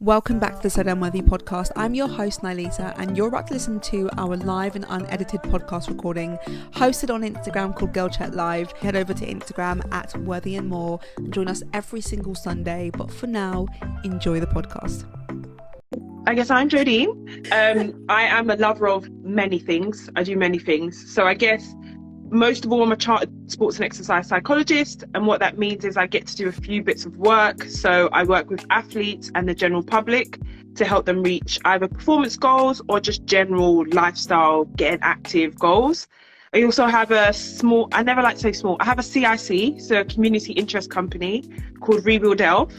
Welcome back to the So Damn Worthy podcast. I'm your host, Nilita, and you're about to listen to our live and unedited podcast recording hosted on Instagram called Girl Chat Live. Head over to Instagram at Worthy and More and join us every single Sunday. But for now, enjoy the podcast. I guess I'm Jodine. I am a lover of many things. I do many things. So I guess most of all, I'm a chartered sports and exercise psychologist. And what that means is I get to do a few bits of work. So I work with athletes and the general public to help them reach either performance goals or just general lifestyle, getting active goals. I also have a small, I never like to say small, I have a CIC, so a community interest company called Rebuild Health.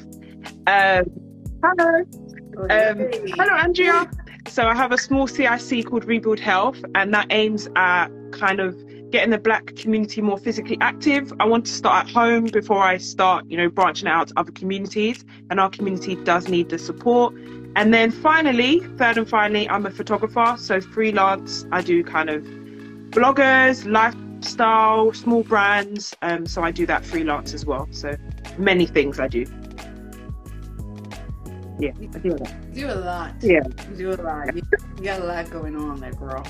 Hello, Andrea. So I have a small CIC called Rebuild Health, and that aims at kind of getting the Black community more physically active. I want to start at home before I start, branching out to other communities, and our community does need the support. And then third and finally, I'm a photographer, so freelance. I do kind of bloggers, lifestyle, small brands, so I do that freelance as well. So many things I do. Yeah, I do a lot. You do a lot. Yeah. You do a lot. You got a lot going on there, girl.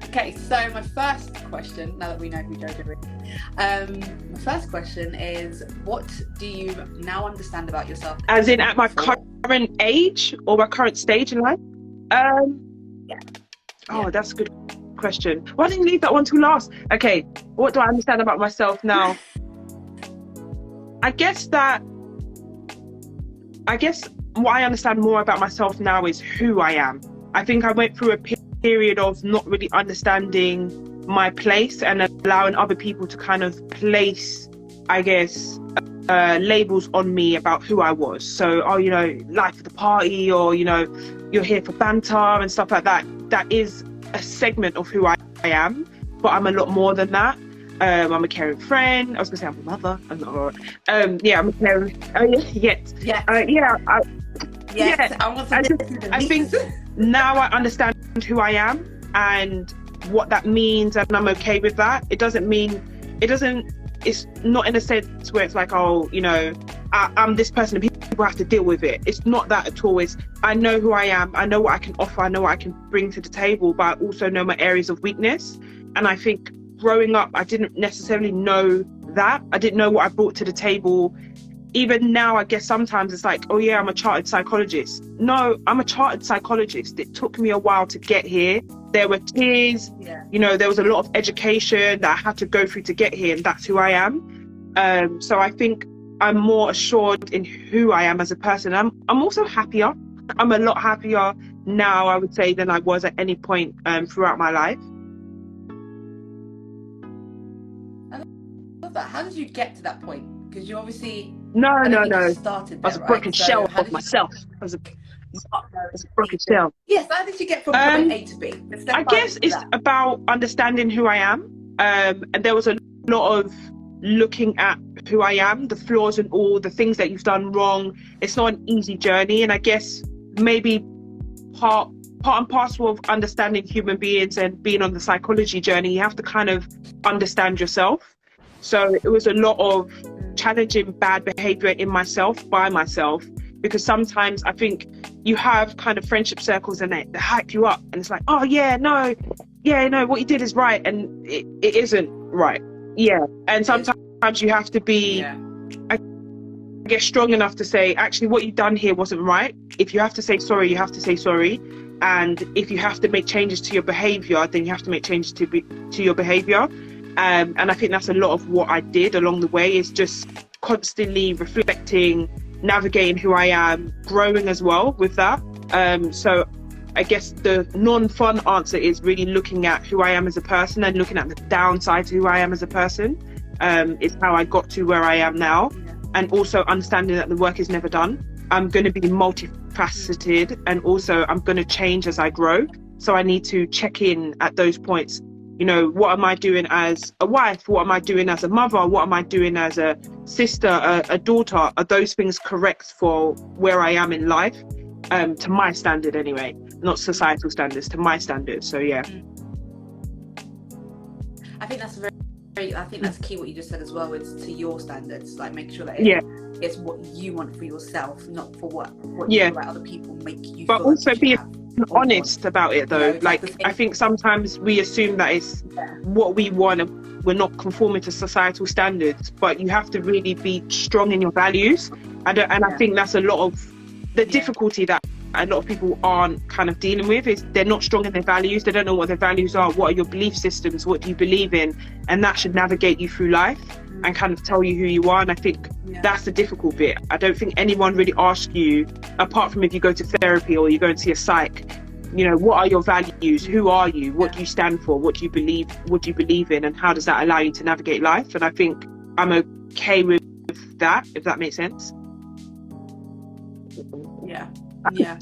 Okay, so my first question, now that we know who Jojo is, my first question is, what do you now understand about yourself? As in at my current age or my current stage in life? Yeah. Oh, that's a good question. Why didn't you leave that one till last? Okay, what do I understand about myself now? I guess what I understand more about myself now is who I am. I think I went through a period of not really understanding my place and allowing other people to kind of place, I guess, labels on me about who I was. So, life of the party, or, you're here for banter and stuff like that. That is a segment of who I am, but I'm a lot more than that. I'm a caring friend. I was going to say I'm a mother. I'm not all right. I'm a caring... yes. Yes. Yes. I think now I understand who I am and what that means, and I'm okay with that. It's not in a sense where it's like, I'm this person and people have to deal with it. It's not that at all. It's, I know who I am. I know what I can offer. I know what I can bring to the table, but I also know my areas of weakness. And I think growing up, I didn't necessarily know that. I didn't know what I brought to the table. Even now, I guess sometimes it's like, I'm a chartered psychologist. No, I'm a chartered psychologist. It took me a while to get here. There were tears, there was a lot of education that I had to go through to get here, and that's who I am. So I think I'm more assured in who I am as a person. I'm also happier. I'm a lot happier now, I would say, than I was at any point throughout my life. I love that. How did you get to that point? Because you obviously... No. Started there, I was a broken shell of myself. I was a broken shell. Yes, how did you get from point A to B? I guess it's about understanding who I am. And there was a lot of looking at who I am, the flaws and all, the things that you've done wrong. It's not an easy journey. And I guess maybe part and parcel of understanding human beings and being on the psychology journey, you have to kind of understand yourself. So it was a lot of challenging bad behavior in myself, by myself, because sometimes I think you have kind of friendship circles and they hype you up, and it's like, what you did is right, and it isn't right. And sometimes you have to be I guess strong enough to say, actually, what you've done here wasn't right. If you have to say sorry, you have to say sorry. And if you have to make changes to your behavior, then you have to make changes to your behavior. And I think that's a lot of what I did along the way, is just constantly reflecting, navigating who I am, growing as well with that. So I guess the non-fun answer is really looking at who I am as a person and looking at the downside to who I am as a person. Is how I got to where I am now. And also understanding that the work is never done. I'm going to be multifaceted, and also I'm going to change as I grow. So I need to check in at those points. What am I doing as a wife? What am I doing as a mother? What am I doing as a sister, a daughter? Are those things correct for where I am in life? To my standard anyway, not societal standards, to my standards. So, yeah. I think that's a very I think that's key what you just said as well. It's to your standards, like make sure that it's what you want for yourself, not for what you feel like other people make you but feel also like being honest about it though. Like I think sometimes we assume that it's what we want and we're not conforming to societal standards, but you have to really be strong in your values. I think that's a lot of the difficulty that a lot of people aren't kind of dealing with, is they're not strong in their values. They don't know what their values are. What are your belief systems? What do you believe in? And that should navigate you through life and kind of tell you who you are. And I think that's the difficult bit. I don't think anyone really asks you, apart from if you go to therapy or you go and see a psych, you know, what are your values? Who are you? What do you stand for? What do you believe? What do you believe in? And how does that allow you to navigate life? And I think I'm okay with that, if that makes sense. Yeah.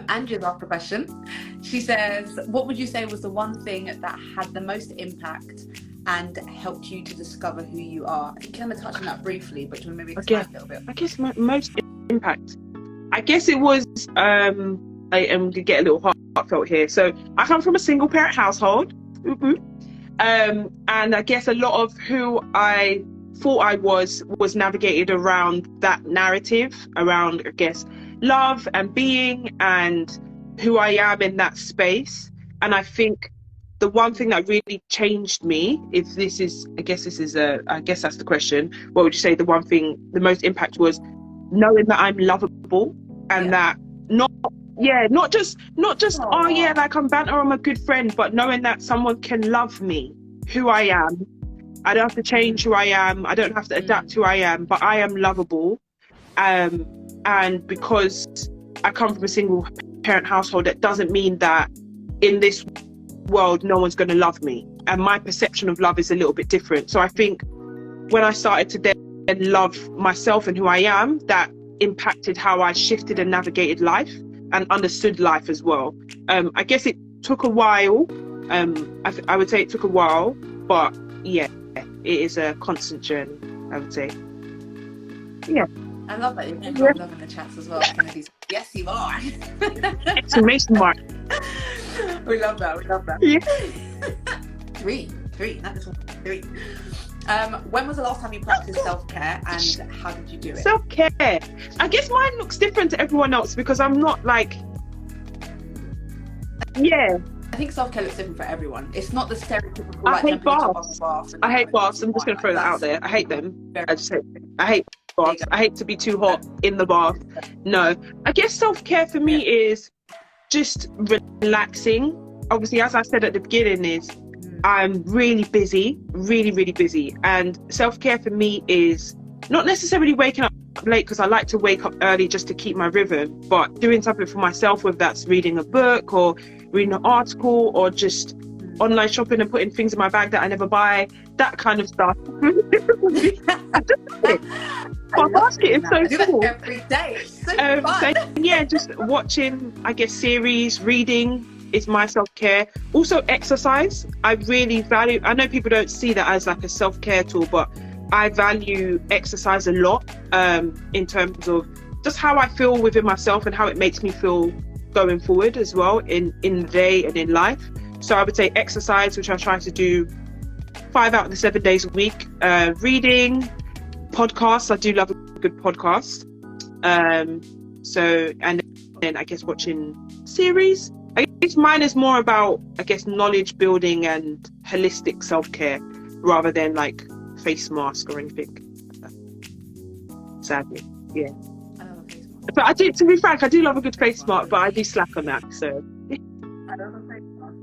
Andrew's asked a question. She says, what would you say was the one thing that had the most impact and helped you to discover who you are? I think you kind of touched on that briefly, but do you want to maybe explain a little bit? I guess my most impact, I guess it was, I am to get a little heartfelt here. So I come from a single parent household. And I guess a lot of who I thought I was navigated around that narrative, around, I guess, love and being and who I am in that space. And I think the one thing that really changed me, I guess that's the question. What would you say the one thing, the most impact was knowing that I'm lovable and that not just like I'm banter, I'm a good friend, but knowing that someone can love me, who I am. I don't have to change who I am. I don't have to adapt who I am, but I am lovable. And because I come from a single parent household, that doesn't mean that in this world no one's going to love me. And my perception of love is a little bit different. So I think when I started to then love myself and who I am, that impacted how I shifted and navigated life and understood life as well. I guess it took a while. I would say it took a while, but yeah, it is a constant journey, I would say. Yeah. I love that you're love in the chats as well. Yes, you are. Exclamation mark. We love that. Yeah. Three. Not this one. 3. When was the last time you practiced self-care and how did you do it? Self-care. I guess mine looks different to everyone else because I'm not like. Yeah. I think self-care looks different for everyone. It's not the stereotypical. I hate baths. I hate baths. I'm just going to throw that out there. I hate them. I hate baths. I hate to be too hot in the bath. No. I guess self-care for me is just relaxing. Obviously, as I said at the beginning, is I'm really busy, really busy. And self-care for me is not necessarily waking up late, because I like to wake up early just to keep my rhythm, but doing something for myself, whether that's reading a book or reading an article or just online shopping and putting things in my bag that I never buy, that kind of stuff. My basket is so cool. Every day. It's so fun. So, yeah, just watching, I guess, series, reading is my self-care. Also exercise. I really value, I know people don't see that as like a self-care tool, but I value exercise a lot in terms of just how I feel within myself and how it makes me feel going forward as well in the day and in life. So I would say exercise, which I try to do 5 out of the 7 days a week. Reading, podcasts. I do love a good podcast. So, and then I guess watching series. I guess mine is more about, I guess, knowledge building and holistic self-care rather than like face mask or anything like that. Sadly, yeah. I love a face mask. But I do, to be frank, I do love a good face mask, but I do slack on that. So. I love a face mask.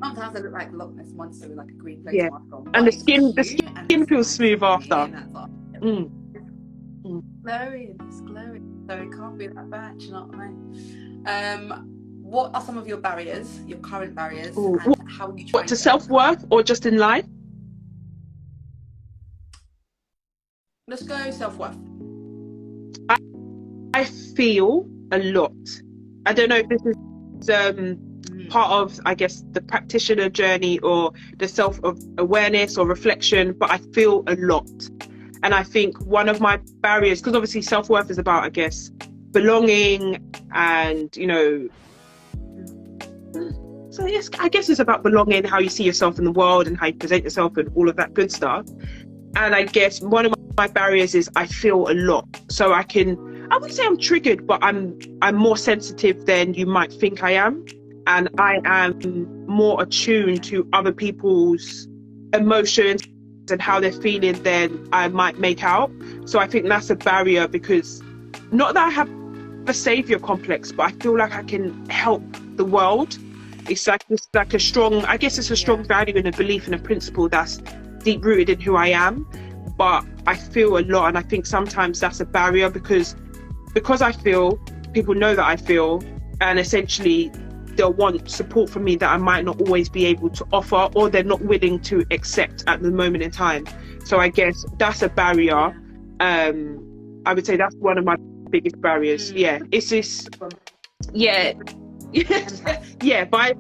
Sometimes I look like Loch Ness Monster with like a green face mask on. And the skin feels smooth after. Glowing, it's glowing. So it can't be that bad, you know what I mean? What are some of your barriers, your current barriers, and how are you trying to self-worth or just in life? Let's go self-worth. I feel a lot. I don't know if this is part of, I guess, the practitioner journey or the self-awareness or reflection, but I feel a lot. And I think one of my barriers, because obviously self-worth is about, I guess, belonging and, you know, So yes, I guess it's about belonging, how you see yourself in the world and how you present yourself and all of that good stuff. And I guess one of my barriers is I feel a lot. So I wouldn't say I'm triggered, but I'm more sensitive than you might think I am. And I am more attuned to other people's emotions and how they're feeling than I might make out. So I think that's a barrier, because not that I have a savior complex, but I feel like I can help the world. It's like a strong, I guess it's a strong value and a belief and a principle that's deep rooted in who I am. But I feel a lot, and I think sometimes that's a barrier because I feel, people know that I feel, and essentially they'll want support from me that I might not always be able to offer, or they're not willing to accept at the moment in time. So I guess that's a barrier. I would say that's one of my biggest barriers. Yeah, it's this. Yeah, yeah. By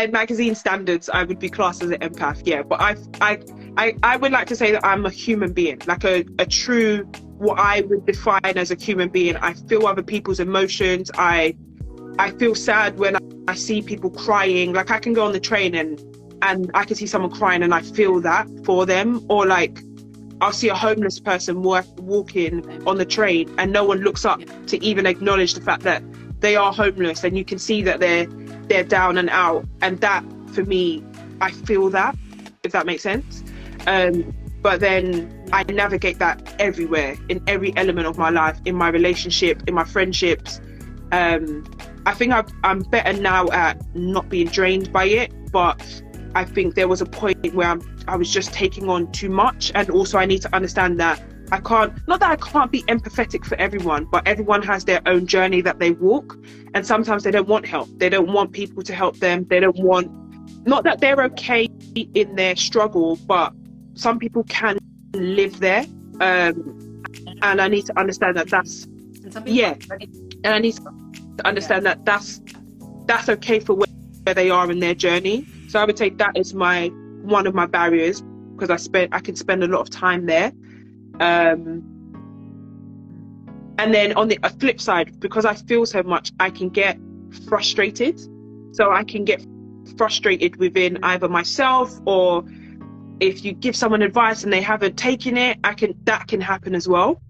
magazine standards, I would be classed as an empath. Yeah, but I would like to say that I'm a human being, like a true, what I would define as a human being. I feel other people's emotions. I feel sad when I see people crying. Like I can go on the train and I can see someone crying and I feel that for them. Or like I'll see a homeless person walking on the train and no one looks up to even acknowledge the fact that they are homeless, and you can see that they're down and out. And that, for me, I feel that, if that makes sense. But then I navigate that everywhere, in every element of my life, in my relationship, in my friendships. I think I'm better now at not being drained by it, but I think there was a point where I was just taking on too much. And also I need to understand that I can't be empathetic for everyone, but everyone has their own journey that they walk. And sometimes they don't want help. They don't want people to help them. They don't want, not that they're okay in their struggle, but some people can live there. And I need to understand that that's, and I need to understand that that's okay for where they are in their journey. So I would say that is one of my barriers, because I can spend a lot of time there. And then on the flip side, because I feel so much, I can get frustrated. So I can get frustrated within either myself, or if you give someone advice and they haven't taken it, that can happen as well.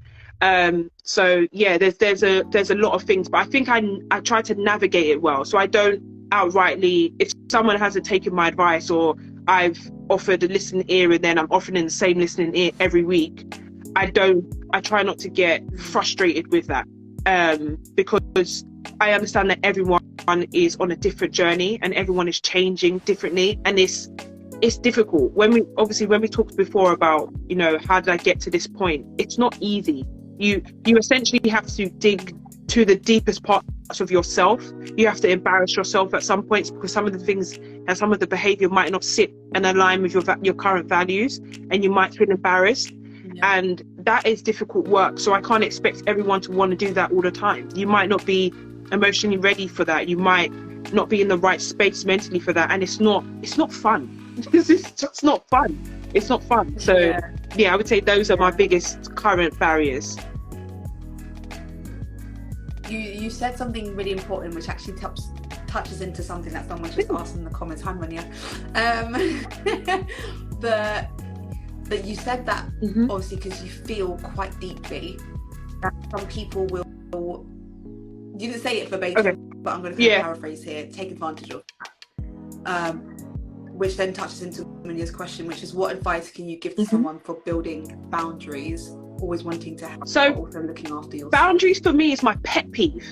So yeah, there's a lot of things, but I think I try to navigate it well. So I don't outrightly, if someone hasn't taken my advice, or I've offered a listening ear and then I'm offering the same listening ear every week, I try not to get frustrated with that, because I understand that everyone is on a different journey and everyone is changing differently, and it's difficult. When we talked before about, how did I get to this point, it's not easy. You essentially have to dig to the deepest parts of yourself. You have to embarrass yourself at some points, because some of the things and some of the behavior might not sit and align with your current values, and you might feel embarrassed. And that is difficult work. So I can't expect everyone to want to do that all the time. You might not be emotionally ready for that. You might not be in the right space mentally for that. And it's not fun. It's just not fun. It's not fun. So yeah, I would say those are my biggest current barriers. You said something really important, which actually touches into something that someone just asked in the comments. Hi, Monia. That you said that, obviously, because you feel quite deeply, that some people will, you didn't say it verbatim, but I'm going to paraphrase here, take advantage of that. Which then touches into Monia's question, which is, what advice can you give to someone for building boundaries, always wanting to help, but also looking after yourself? Boundaries for me is my pet peeve,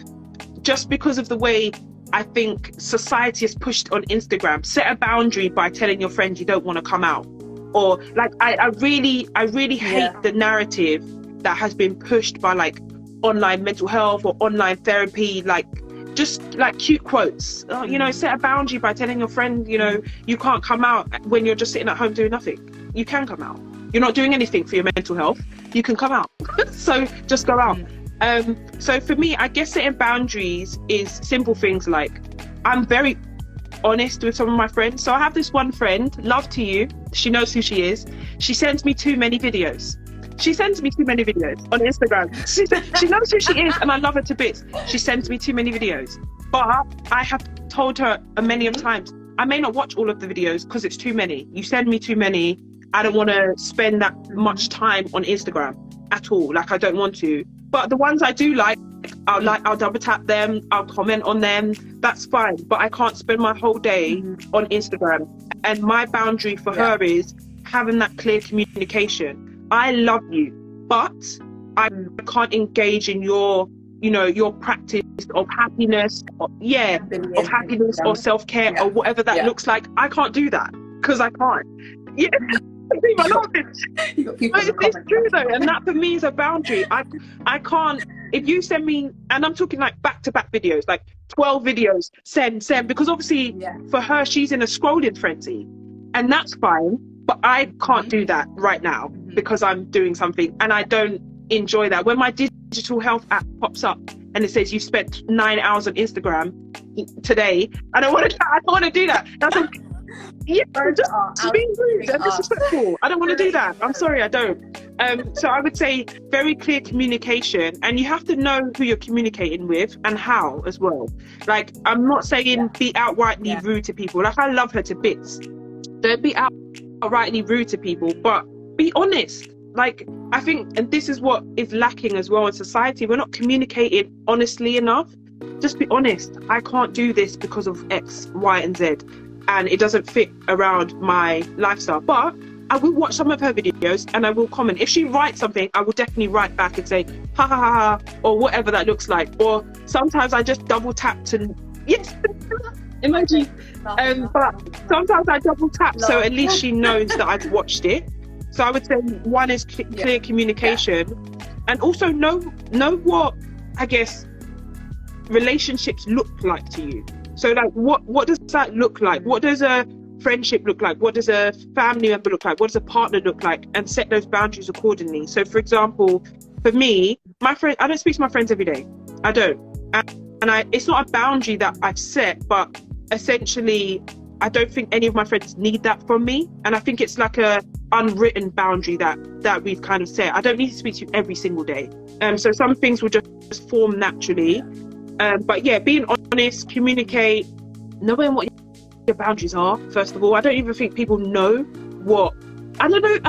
just because of the way I think society has pushed on Instagram. Set a boundary by telling your friend you don't want to come out. Or like, I really hate the narrative that has been pushed by like online mental health or online therapy, like just like cute quotes. Set a boundary by telling your friend, you can't come out when you're just sitting at home doing nothing. You can come out. You're not doing anything for your mental health. You can come out. So just go out. So for me, I guess setting boundaries is simple things like, I'm very honest with some of my friends. So I have this one friend, love to you, she knows who she is. She sends me too many videos. On Instagram. She knows who she is and I love her to bits. She sends me too many videos. But I have told her many of times, I may not watch all of the videos because it's too many. You send me too many. I don't want to spend that much time on Instagram at all. Like, I don't want to. But the ones I do I'll double tap them, I'll comment on them, that's fine. But I can't spend my whole day on Instagram. And my boundary for her is having that clear communication. I love you, but I can't engage in your practice of happiness, or happiness or self-care or whatever that looks like. I can't do that because I can't. Yeah. It's true though, and that for me is a boundary. I can't. If you send me, and I'm talking like back-to-back videos, like 12 videos, send, because obviously for her, she's in a scrolling frenzy, and that's fine. But I can't do that right now because I'm doing something, and I don't enjoy that. When my digital health app pops up and it says you spent 9 hours on Instagram today, I don't want to do that. That's just being rude and disrespectful. I don't want to do that. I'm sorry, I don't. So I would say very clear communication, and you have to know who you're communicating with and how as well. Like, I'm not saying be outrightly rude to people. Like, I love her to bits. Don't be outrightly rude to people, but be honest. Like, I think, and this is what is lacking as well in society, we're not communicating honestly enough. Just be honest. I can't do this because of X, Y, and Z, and it doesn't fit around my lifestyle. But I will watch some of her videos and I will comment. If she writes something, I will definitely write back and say, ha ha ha ha, or whatever that looks like. Or sometimes I just double tap to, yes, emoji. But sometimes I double tap so at least she knows that I've watched it. So I would say one is clear communication, and also know what, I guess, relationships look like to you. So like, what does that look like? What does a friendship look like? What does a family member look like? What does a partner look like? And set those boundaries accordingly. So for example, for me, my friend, I don't speak to my friends every day. I don't. And it's not a boundary that I've set, but essentially, I don't think any of my friends need that from me. And I think it's like a unwritten boundary that we've kind of set. I don't need to speak to you every single day. So some things will just form naturally. But yeah, being honest, communicate, knowing what your boundaries are, first of all. I don't even think people know what, I don't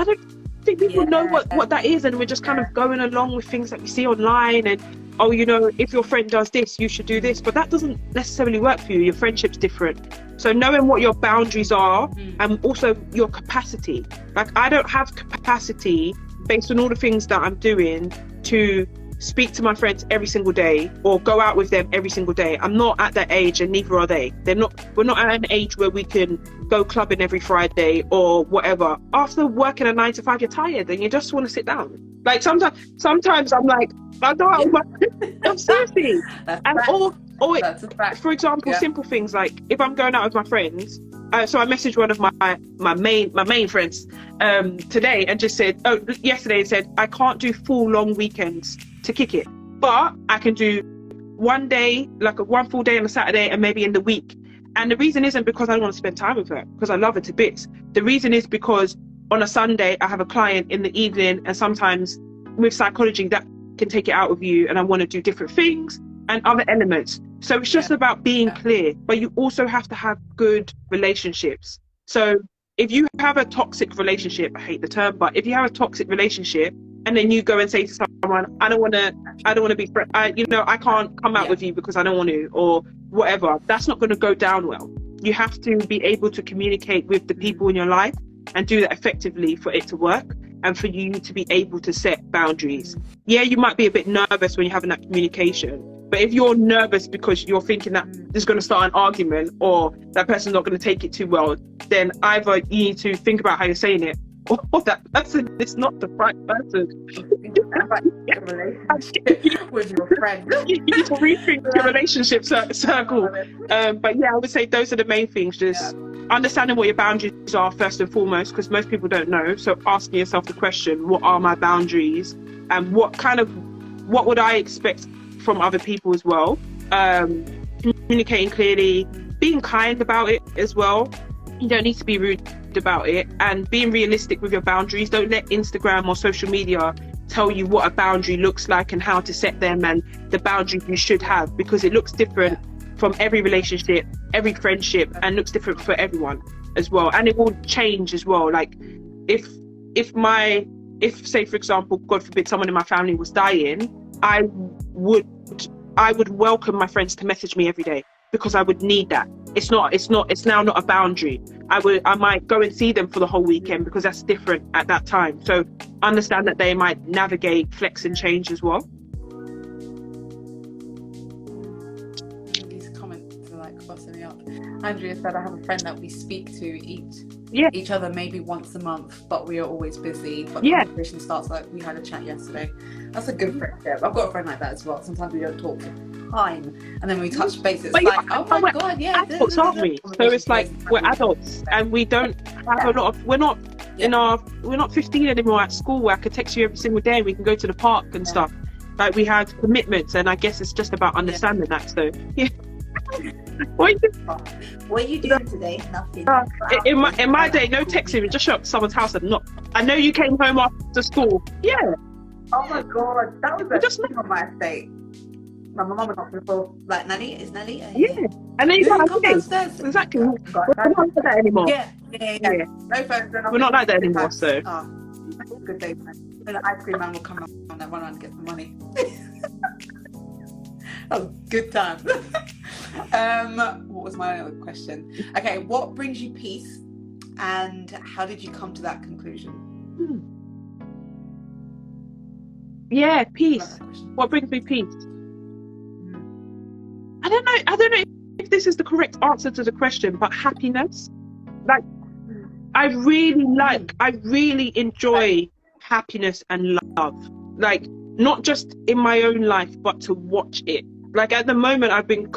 think people know what that is, and we're just kind of going along with things that we see online, and if your friend does this, you should do this, but that doesn't necessarily work for you. Your friendship's different. So knowing what your boundaries are, and also your capacity. Like, I don't have capacity based on all the things that I'm doing to speak to my friends every single day or go out with them every single day. I'm not at that age, and neither are they. We're not at an age where we can go clubbing every Friday or whatever. After working a 9 to 5, you're tired and you just want to sit down. Like, sometimes I'm like, I don't know. I'm seriously. And for example, simple things like if I'm going out with my friends. So I messaged one of my main friends today and just said, yesterday said, I can't do full long weekends to kick it, but I can do one day, like one full day on a Saturday and maybe in the week. And the reason isn't because I don't want to spend time with her, because I love her to bits. The reason is because on a Sunday I have a client in the evening, and sometimes with psychology that can take it out of you, and I want to do different things and other elements. So it's just about being clear, but you also have to have good relationships. So if you have a toxic relationship, I hate the term, but if you have a toxic relationship and then you go and say to someone, I don't want to be friends, I can't come out with you because I don't want to, or whatever, that's not going to go down well. You have to be able to communicate with the people in your life and do that effectively for it to work, and for you to be able to set boundaries. Yeah, you might be a bit nervous when you're having that communication, but if you're nervous because you're thinking that this is going to start an argument or that person's not going to take it too well, then either you need to think about how you're saying it, or that person is not the right person. With your friend. You need to rethink your relationship circle. But yeah, I would say those are the main things. Just understanding what your boundaries are first and foremost, because most people don't know. So asking yourself the question, what are my boundaries? And what would I expect from other people as well? Communicating clearly, being kind about it as well. You don't need to be rude about it, and being realistic with your boundaries. Don't let Instagram or social media tell you what a boundary looks like and how to set them and the boundaries you should have, because it looks different from every relationship, every friendship, and looks different for everyone as well. And it will change as well. Like if say, for example, God forbid, someone in my family was dying, I would welcome my friends to message me every day, because I would need that. It's now not a boundary. I might go and see them for the whole weekend because that's different at that time. So understand that they might navigate, flex and change as well. These comments are like busting me up. Andrea said, I have a friend that we speak to each other maybe once a month, but we are always busy. But the conversation starts like we had a chat yesterday. That's a good friendship. I've got a friend like that as well. Sometimes we don't talk for time, and then when we touch base, it's like, oh my god, yeah, adults, aren't we? So it's like we're adults, and we don't have a lot of. We're not 15 anymore at school where I could text you every single day and we can go to the park and stuff. Like we have commitments, and I guess it's just about understanding that. So yeah. What are you doing today? Nothing. In my day, no texting. We just show up to someone's house and not. I know you came home after school. Yeah. Oh my god, that was just on my estate. My mum was not before. Like, Nanny, is Nanny? Yeah. And then you come come downstairs. Exactly. We're not like that anymore. Yeah. No phones. We're not like that anymore. So. Good day, man. Then the ice cream man will come up and run around and get some money. That was good time. What was my other question? Okay, what brings you peace, and how did you come to that conclusion? Yeah, peace. What brings me peace? I don't know if this is the correct answer to the question, but happiness. Like, I really enjoy happiness and love. Like, not just in my own life, but to watch it. Like at the moment, I've been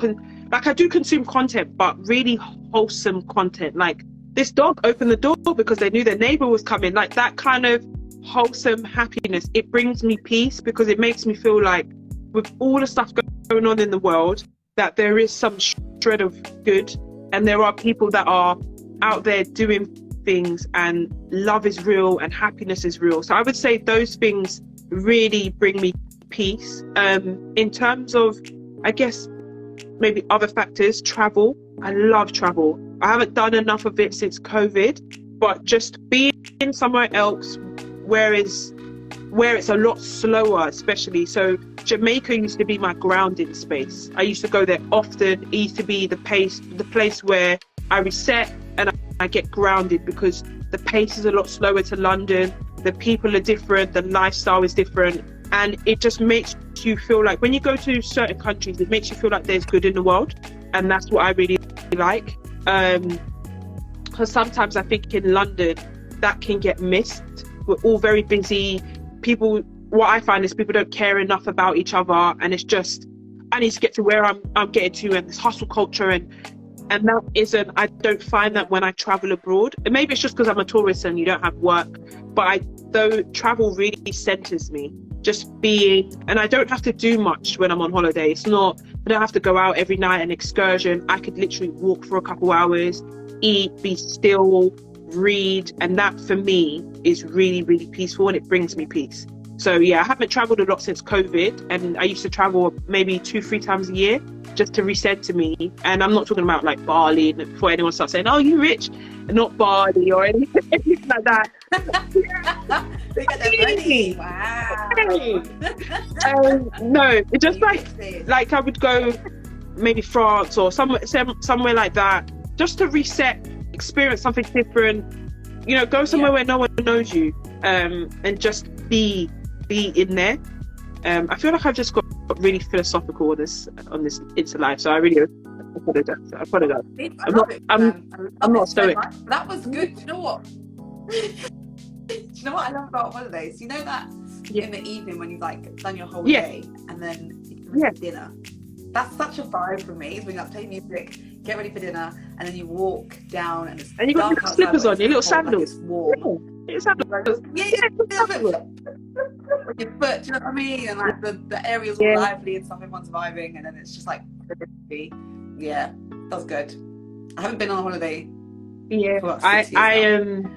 I do consume content, but really wholesome content. Like this dog opened the door because they knew their neighbor was coming. Like that kind of wholesome happiness. It brings me peace because it makes me feel like with all the stuff going on in the world, that there is some shred of good, and there are people that are out there doing things, and love is real and happiness is real. So I would say those things really bring me peace. In terms of, I guess, maybe other factors, travel. I love travel. I haven't done enough of it since COVID, but just being somewhere else where it's a lot slower, especially. So Jamaica used to be my grounding space. I used to go there often. It used to be the place where I reset and I get grounded, because the pace is a lot slower to London. The people are different. The lifestyle is different. And it just makes you feel like when you go to certain countries, it makes you feel like there's good in the world. And that's what I really like. Because sometimes I think in London, that can get missed. We're all very busy. What I find is people don't care enough about each other. And it's just, I need to get to where I'm getting to, and this hustle culture. And that isn't, I don't find that when I travel abroad. And maybe it's just because I'm a tourist and you don't have work. But though travel really centers me. Just being, and I don't have to do much when I'm on holiday. I don't have to go out every night and excursion. I could literally walk for a couple hours, eat, be still, read. And that for me is really, really peaceful, and it brings me peace. So yeah, I haven't traveled a lot since COVID, and I used to travel maybe 2-3 times a year just to reset to me. And I'm not talking about like Bali, before anyone starts saying, oh, you rich, not Bali or anything like that. Wow. No, it's just like I would go maybe France or somewhere like that, just to reset, experience something different, go somewhere where no one knows you, and just be in there. I feel like I've just got really philosophical on this Insta Live, so I really apologize. I'm not stoic. That was good. Do you know what? Do you know what I love about holidays? You know that in the evening when you've like done your whole day and then you have dinner. That's such a vibe for me. Is when you like play music, get ready for dinner, and then you walk down and you got your slippers on, your little sandals. Like it's warm. Your sandals. With your foot, do you know what I mean? And like the area's all lively and stuff, everyone's vibing, and then it's just like, yeah, that's good. I haven't been on a holiday. Yeah, I'm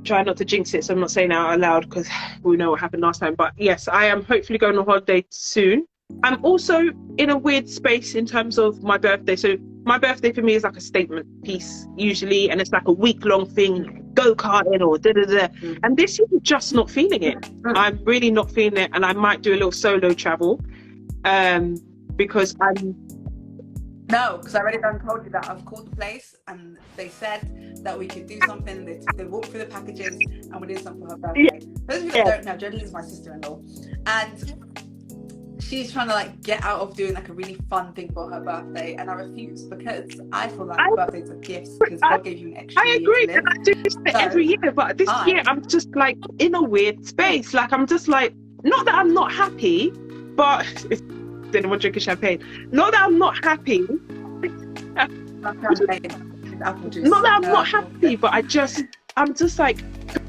trying not to jinx it, so I'm not saying it out loud because we know what happened last time. But yes, I am hopefully going on holiday soon. I'm also in a weird space in terms of my birthday. So my birthday for me is like a statement piece usually, and it's like a week-long thing, go-karting or da-da-da. And this year I'm just not feeling it. I'm really not feeling it, and I might do a little solo travel because I'm... No, because I already done told you that I've called the place and they said that we could do something. They walked through the packages and we did something for her birthday. Yeah. Those of you that don't know, Jodine is my sister-in-law, and she's trying to like get out of doing like a really fun thing for her birthday, and I refuse because I feel like birthdays are gifts because God gave you an extra I agree, year to and I do this every year, but this year I'm just like in a weird space. Like I'm just like, not that I'm not happy, but it's anyone drinking champagne. Not that I'm not happy. Not that I'm not happy, but I'm just like,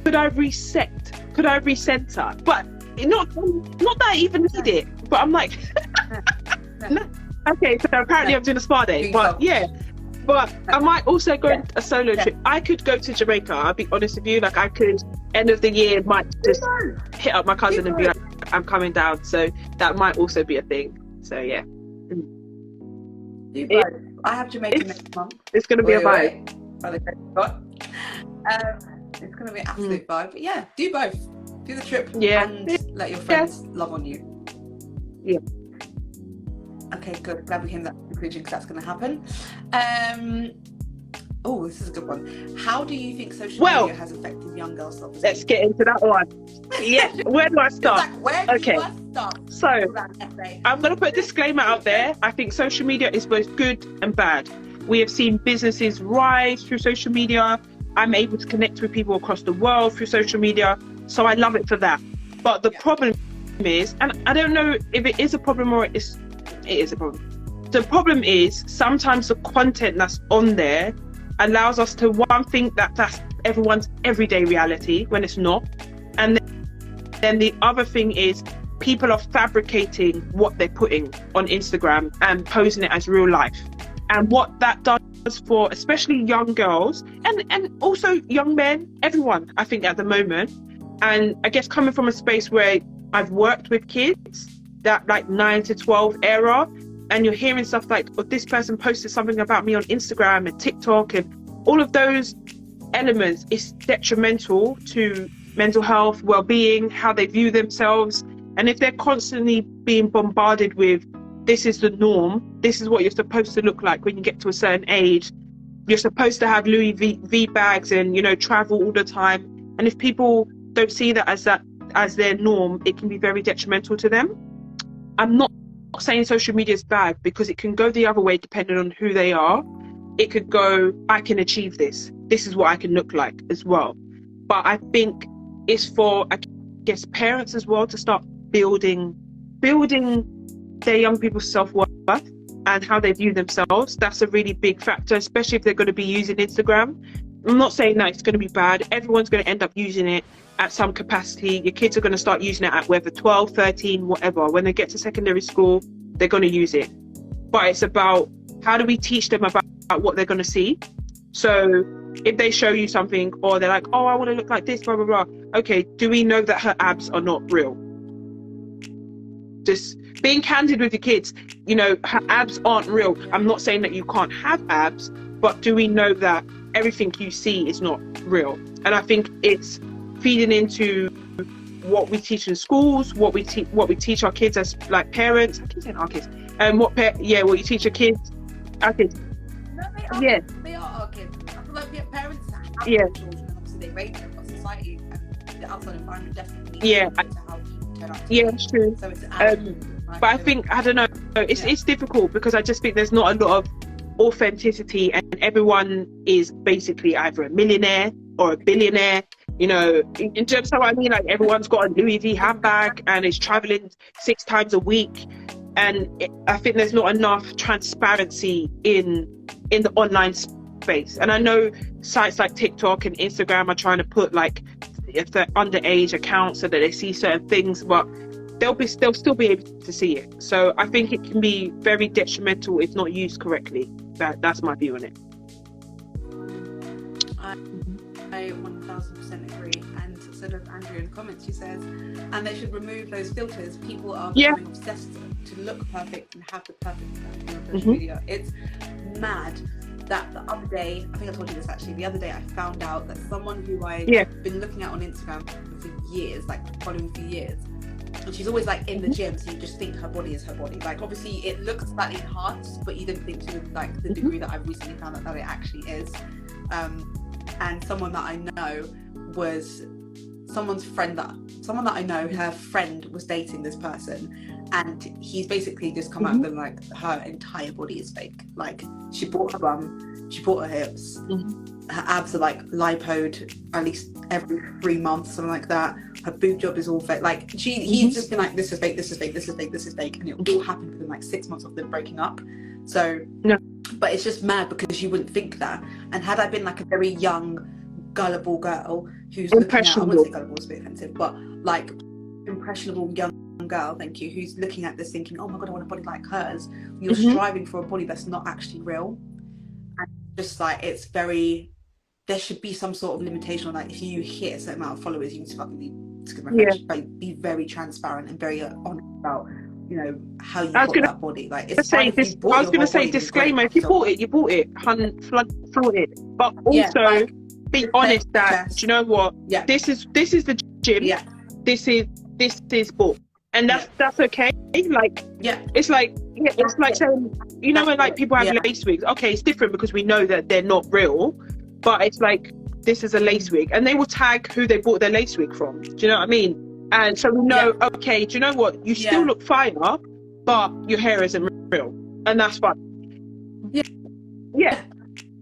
could I reset? Could I recenter? But not that I even need it. But I'm like, no. Okay, so apparently I'm doing a spa day. But yeah, but I might also go on a solo trip. I could go to Jamaica. I'll be honest with you. Like I could, end of the year, might just hit up my cousin and be like, I'm coming down. So that might also be a thing. So yeah. I have Jamaica next month. It's going to be a vibe. It's going to be an absolute vibe. But yeah, do both. Do the trip and let your friends love on you. Yeah. Okay, good. Glad we came to that conclusion because that's going to happen. Oh, this is a good one. How do you think social media has affected young girls' self-esteem? Let's get into that one. Yeah, where do I start? Where do I start? So, I'm going to put a disclaimer out there. I think social media is both good and bad. We have seen businesses rise through social media. I'm able to connect with people across the world through social media. So I love it for that. But the problem is, and I don't know if it is a problem or it is a problem. The problem is sometimes the content that's on there allows us to think that that's everyone's everyday reality when it's not. And then the other thing is people are fabricating what they're putting on Instagram and posing it as real life. And what that does for especially young girls and also young men, everyone, I think at the moment. And I guess coming from a space where I've worked with kids, that like 9 to 12 era, and you're hearing stuff like, oh, this person posted something about me on Instagram and TikTok, and all of those elements is detrimental to mental health, well-being, how they view themselves. And if they're constantly being bombarded with, this is the norm, this is what you're supposed to look like when you get to a certain age, you're supposed to have Louis V bags and, you know, travel all the time. And if people don't see that as their norm, it can be very detrimental to them. I'm not saying social media is bad, because it can go the other way depending on who they are. It could go, I can achieve this. This is what I can look like as well. But I think it's for, I guess, parents as well to start building their young people's self-worth and how they view themselves. That's a really big factor, especially if they're going to be using Instagram. I'm not saying that it's going to be bad. Everyone's going to end up using it at some capacity. Your kids are going to start using it at whether 12, 13, whatever. When they get to secondary school, they're going to use it. But it's about, how do we teach them about what they're going to see? So if they show you something, or they're like, oh, I want to look like this, blah, blah, blah. Okay, do we know that her abs are not real? Just being candid with your kids, you know, her abs aren't real. I'm not saying that you can't have abs, but do we know that everything you see is not real? And I think it's feeding into what we teach in schools, what we teach our kids as like parents. I keep saying our kids. And what you teach your kids. Our kids. No, they are our kids. I feel like parents have children, obviously they raise them, but society and the outside environment definitely needs to how people turn out. It's true. So it's but I think, I don't know, it's difficult, because I just think there's not a lot of authenticity, and everyone is basically either a millionaire or a billionaire. You know, in terms of what I mean, like everyone's got a Louis V handbag and is traveling 6 times a week. And I think there's not enough transparency in the online space. And I know sites like TikTok and Instagram are trying to put like, if they're underage accounts so that they see certain things, but they'll still be able to see it. So I think it can be very detrimental if not used correctly. That's my view on it. I 1000% agree. And so does Andrew in the comments. She says, and they should remove those filters. People are becoming obsessed to look perfect and have the perfect personality on social media. It's mad that the other day, I think I told you this actually, the other day I found out that someone who I've been looking at on Instagram for years, like following for years, and she's always like in the gym, so you just think her body is her body. Like obviously it looks slightly enhanced, but you didn't think to like the degree that I've recently found out that it actually is. And someone that I know was someone that I know, her friend was dating this person, and he's basically just come out of them like her entire body is fake. Like she bought her bum, she bought her hips, her abs are like lipoed at least every 3 months, something like that. Her boob job is all fake. Like he's just been like, this is fake, this is fake, this is fake, this is fake, and it all happened within like 6 months of them breaking up. So but it's just mad because you wouldn't think that. And had I been like a very young, gullible girl who's looking at, I wouldn't say gullible, it's a bit offensive, but like impressionable young girl, thank you, who's looking at this thinking, oh my god, I want a body like hers. You're striving for a body that's not actually real. And just like, it's very, there should be some sort of limitation on like, if you hit a certain amount of followers, you need to fucking be very transparent and very honest about, you know, how you got that body. Like, it's I was gonna say disclaimer, if you bought it, you bought it, flaunt it, but also be honest that, do you know what, this is the gym, this is bought, and that's okay. Like it's like saying, you know, when like people have lace wigs, okay, it's different because we know that they're not real, but it's like, this is a lace wig, and they will tag who they bought their lace wig from, do you know what I mean? And so we know, okay, do you know what, you still look fire, but your hair isn't real, and that's fine.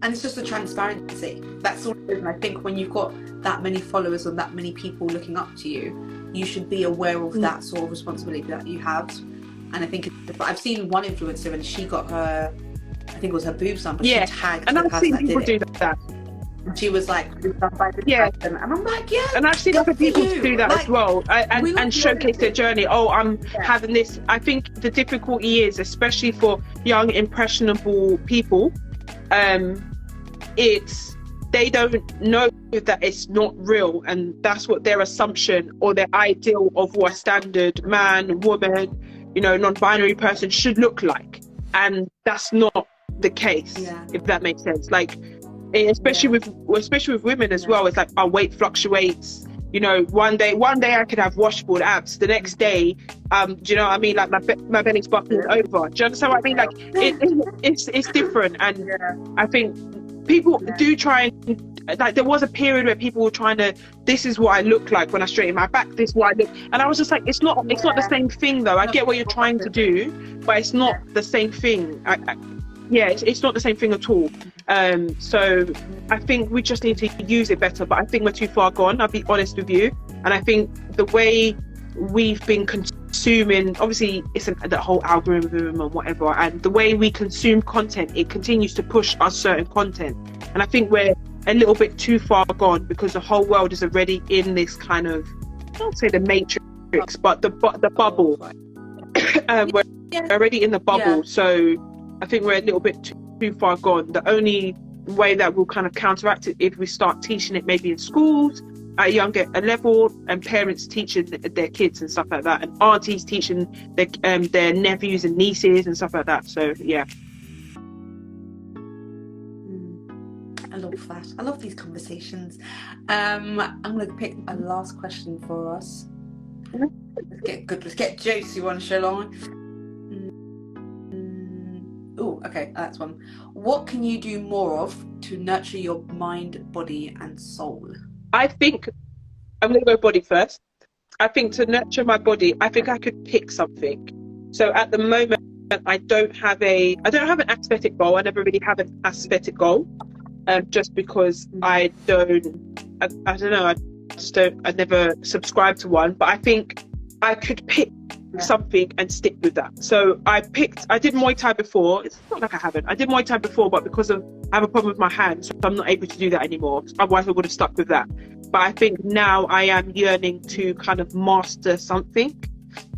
And it's just the transparency, that's all it is. And I think when you've got that many followers and that many people looking up to you, you should be aware of that sort of responsibility that you have. And I think I've seen one influencer, and she got her, I think it was her boobs done, but she tagged and the I've person seen people do that. She was like, and I'm like, and I've seen other people do that, like, as well, and showcase their journey. Oh, I'm having this. I think the difficulty is, especially for young impressionable people, it's, they don't know that it's not real, and that's what their assumption or their ideal of what a standard man, woman, you know, non-binary person should look like, and that's not the case, if that makes sense. Like, especially with women as well, it's like our weight fluctuates, you know. One day I could have washboard abs, the next day do you know what I mean, like my belly's buckling over, do you understand what I mean? Like it's different. And I think people do try and, like, there was a period where people were trying to, this is what I look like when I straighten my back, this is what I look, and I was just like, it's not the same thing though. I get what you're trying to do, but it's not the same thing. It's not the same thing at all. So I think we just need to use it better, but I think we're too far gone, I'll be honest with you. And I think the way we've been consuming, obviously it's the whole algorithm and whatever, and the way we consume content, it continues to push us certain content, and I think we're a little bit too far gone, because the whole world is already in this kind of, I don't say the matrix, but the bubble. We're already in the bubble, so I think we're a little bit too far gone. The only way that we'll kind of counteract it, if we start teaching it maybe in schools at a younger level, and parents teaching their kids and stuff like that, and aunties teaching their nephews and nieces and stuff like that. So I love that. I love these conversations. I'm going to pick a last question for us. Let's get juicy one, shall I? Oh, okay, that's one. What can you do more of to nurture your mind, body, and soul? I think I'm going to go body first. I think to nurture my body, I think I could pick something. So at the moment, I don't have an aesthetic goal. I never really have an aesthetic goal, just because I never subscribe to one. But I think I could pick something and stick with that. So I did Muay Thai before. It's not like I did Muay Thai before, but because I have a problem with my hands, so I'm not able to do that anymore. Otherwise I would have stuck with that. But I think now I am yearning to kind of master something,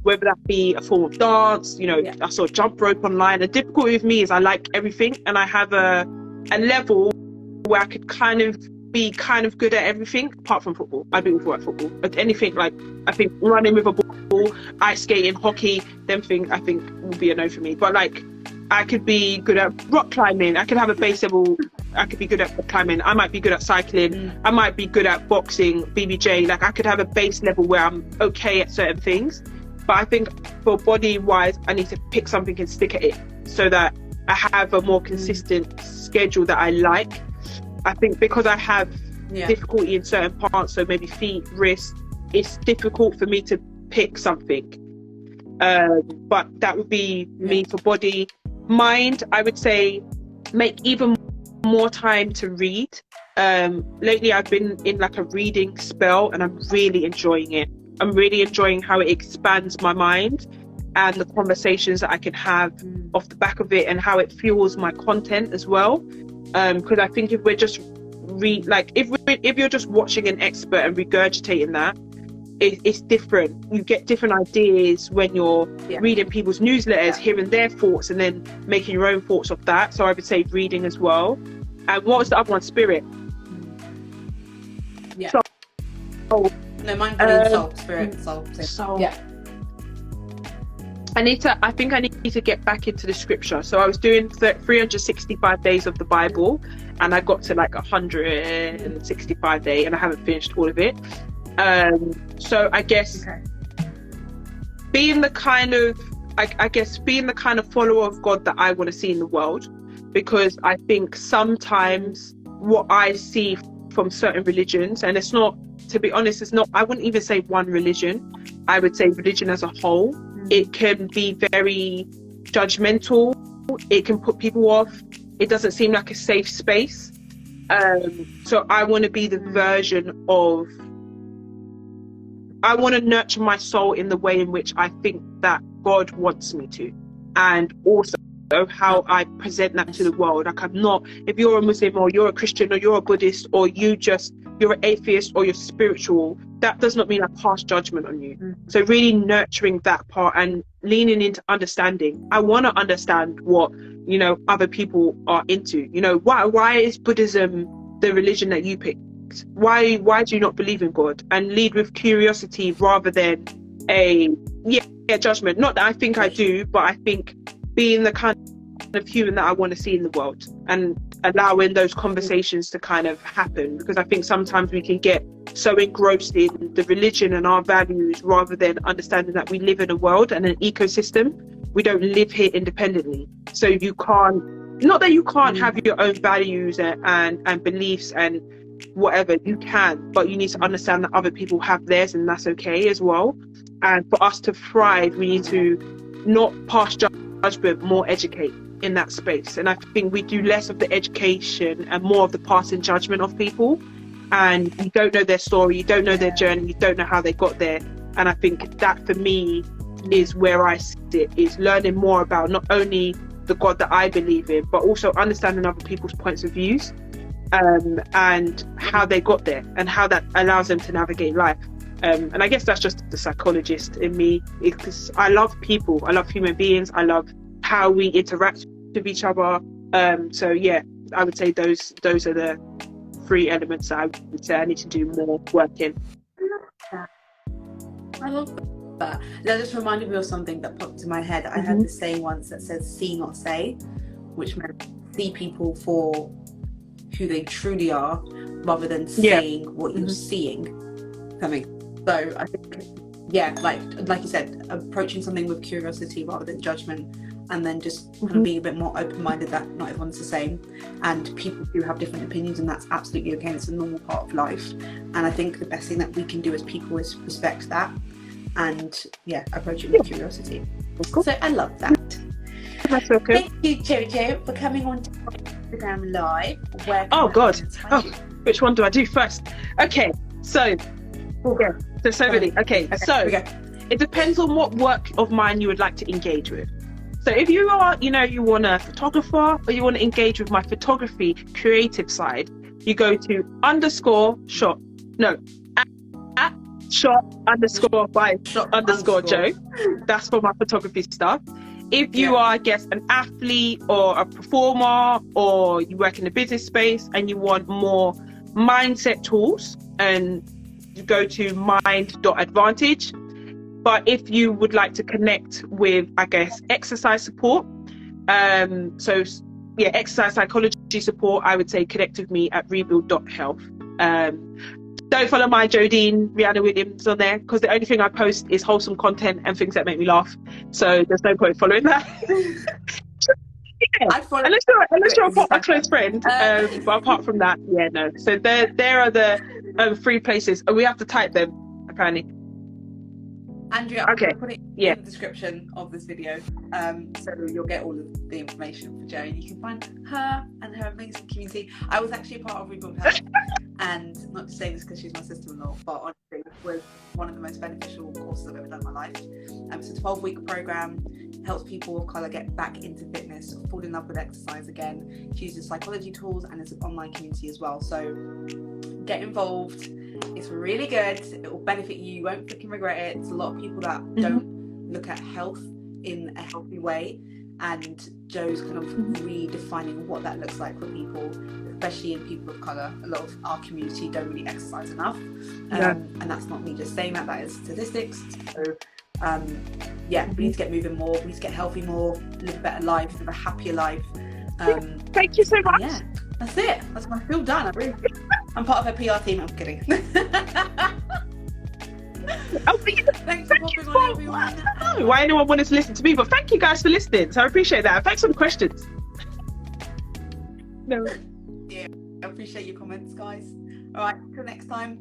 whether that be a form of dance, you know, I saw jump rope online. The difficulty with me is I like everything, and I have a level where I could kind of be kind of good at everything apart from football. I'd be awful at football. But anything like, I think running with a ball, ice skating, hockey, them things I think will be a no for me. But like, I could be good at rock climbing. I could have a base level. I could be good at rock climbing. I might be good at cycling. I might be good at boxing, BBJ. Like, I could have a base level where I'm okay at certain things. But I think for body wise, I need to pick something and stick at it so that I have a more consistent schedule that I like. I think because I have difficulty in certain parts, so maybe feet, wrists, it's difficult for me to pick something. But that would be me for body. Mind, I would say make even more time to read. Lately I've been in like a reading spell and I'm really enjoying it. I'm really enjoying how it expands my mind and the conversations that I can have off the back of it, and how it fuels my content as well. Because I think if we're just if you're just watching an expert and regurgitating that, it's different. You get different ideas when you're reading people's newsletters, hearing their thoughts and then making your own thoughts of that. So I would say reading as well. And what was the other one? Spirit. Yeah. Soul. No, mine body, soul, spirit, soul. Soul. Yeah. I think I need to get back into the scripture. So I was doing 365 days of the Bible, and I got to like 165 day, and I haven't finished all of it. So I guess being the kind of follower of God that I want to see in the world, because I think sometimes what I see from certain religions, and it's not, to be honest, it's not, I wouldn't even say one religion, I would say religion as a whole. It can be very judgmental. It can put people off. It doesn't seem like a safe space. So I want to be the version of, I want to nurture my soul in the way in which I think that God wants me to. And also how I present that to the world. Like, I'm not, if you're a Muslim or you're a Christian or you're a Buddhist or you're an atheist or you're spiritual, that does not mean I pass judgment on you. So really nurturing that part and leaning into understanding. I want to understand what, other people are into. Why is Buddhism the religion that you picked? Why do you not believe in God? And lead with curiosity rather than a judgment. Not that I think I do, but I think being the kind of human that I want to see in the world and allowing those conversations to kind of happen, because I think sometimes we can get so engrossed in the religion and our values rather than understanding that we live in a world and an ecosystem. We don't live here independently, so you can't, not that you can't have your own values and beliefs and whatever, you can, but you need to understand that other people have theirs, and that's okay as well. And for us to thrive, we need to not pass judgment, more educate in that space. And I think we do less of the education and more of the passing judgment of people, and you don't know their story, you don't know their journey, you don't know how they got there. And I think that for me is where I sit, is learning more about not only the God that I believe in, but also understanding other people's points of views, and how they got there and how that allows them to navigate life. And I guess that's just the psychologist in me, because I love people, I love human beings, I love how we interact with each other. So yeah, I would say those are the three elements that I would say I need to do more work in. I love that. That just reminded me of something that popped in my head. I heard this saying once that says "see, not say," which meant see people for who they truly are rather than saying what you're seeing coming. So I think, like you said, approaching something with curiosity rather than judgment, and then just kind of being a bit more open-minded that not everyone's the same, and people do have different opinions, and that's absolutely okay. It's a normal part of life. And I think the best thing that we can do as people is respect that and approach it with curiosity. Cool. So I love that. That's okay. Thank you, Jojo, for coming on to Instagram Live. Which one do I do first? Okay, so there's so many. Okay, so it depends on what work of mine you would like to engage with. So if you are, you want a photographer or you want to engage with my photography creative side, you go to @shot_by _Joe. That's for my photography stuff. If you are, I guess, an athlete or a performer, or you work in the business space and you want more mindset tools, and you go to mind.advantage. But if you would like to connect with, I guess, exercise support, exercise psychology support, I would say connect with me at rebuild.health. Don't follow my Jodine Williams on there, because the only thing I post is wholesome content and things that make me laugh. So there's no point following that. Unless you're a close friend. But apart from that, no. So there are the 3 places. And we have to type them, apparently. Andrea, I'm okay. going to put it in the description of this video, so you'll get all of the information for Jo. You can find her and her amazing community. I was actually a part of Rebuild Health, and not to say this because she's my sister-in-law, but honestly, it was one of the most beneficial courses I've ever done in my life. It's a 12-week program, helps people of colour get back into fitness, fall in love with exercise again. She uses psychology tools, and it's an online community as well. So get involved. It's really good. It will benefit you. You won't freaking regret it. There's a lot of people that don't look at health in a healthy way, and Jo's kind of redefining what that looks like for people, especially in people of colour. A lot of our community don't really exercise enough, and that's not me just saying that. That is statistics. So we need to get moving more. We need to get healthy more, live a better life, live a happier life. Thank you so much. Yeah, that's it. That's my feel done. I'm part of her PR team. I'm kidding. Thanks for popping on, everyone. Why anyone wanted to listen to me, but thank you guys for listening. So I appreciate that. Thanks for the questions. I appreciate your comments, guys. All right, till next time.